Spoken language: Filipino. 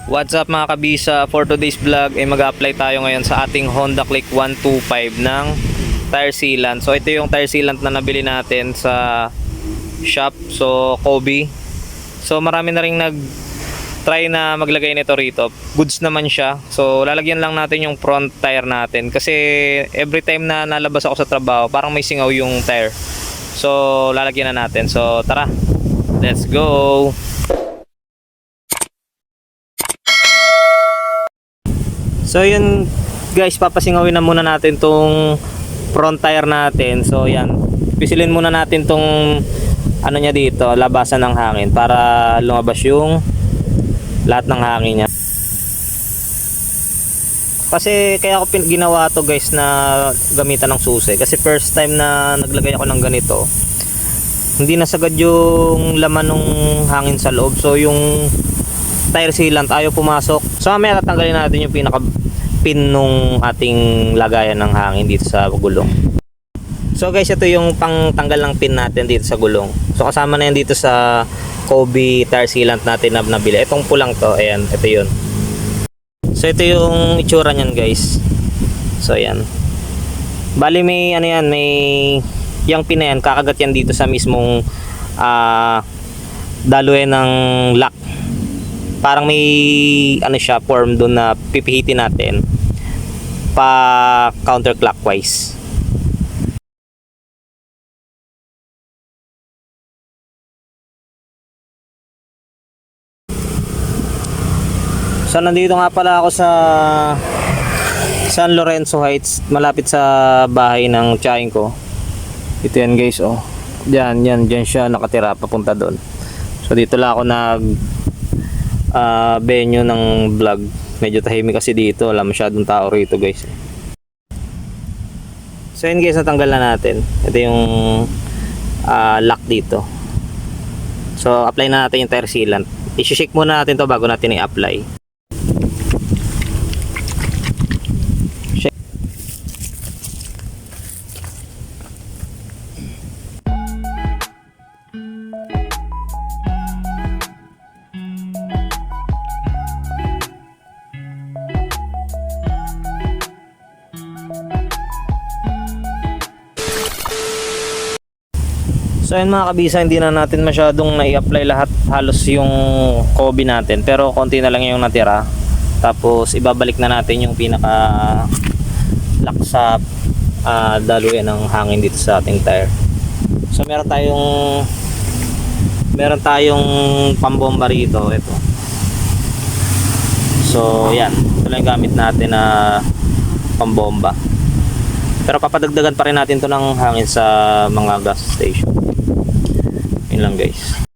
What's up mga kabisa, for today's vlog ay mag-apply tayo ngayon sa ating Honda Click 125 ng tire sealant. So ito yung tire sealant na nabili natin sa shop, so Kobe. So marami na rin nag-try na maglagay nito rito. Goods naman siya. So lalagyan lang natin yung front tire natin kasi every time na nalabas ako sa trabaho parang may singaw yung tire. So lalagyan na natin. So tara, let's go! So yun guys, papasingawin na muna natin tong front tire natin. So yan, pisilin muna natin tong ano niya dito, labasan ng hangin para lumabas yung lahat ng hangin niya. Kasi kaya ako ginawa to guys na gamitan ng susi, kasi first time na naglagay ako ng ganito, hindi nasagad yung laman ng hangin sa loob. So yung tire sealant ayaw pumasok. So mamaya tatanggalin natin yung pinaka pin nung ating lagayan ng hangin dito sa gulong. So guys, ito yung pangtanggal ng pin natin dito sa gulong. So kasama na yan dito sa Kobe tire sealant natin na nabili. Itong pulang to, ayan, ito yun. So ito yung itsura nyan guys. So ayan, bali may ano yan, may yung pin na yan, kakagat yan dito sa mismong daluyan ng lock. Parang may ano siya, form doon na pipihitin natin pa counterclockwise. So nandito nga pala ako sa San Lorenzo Heights, malapit sa bahay ng tiyahin ko. Ito yan guys, oh. Diyan siya nakatira papunta doon. So dito lang ako nag venue ng vlog. Medyo tahimik kasi dito, wala masyadong tao rito guys. So yun guys, natanggal na natin. Ito yung lock dito. So apply na natin yung tire sealant. I-shake muna natin to bago natin i-apply. So yun mga kabisa, hindi na natin masyadong na-i-apply lahat halos yung Kobe natin, pero konti na lang yung natira. Tapos ibabalik na natin yung pinaka lock sa daluyan ng hangin dito sa ating tire. So meron tayong pambomba rito, ito. So yan, ito lang yung gamit natin na pambomba. Pero papadagdagan pa rin natin to ng hangin sa mga gas station. Yun lang guys.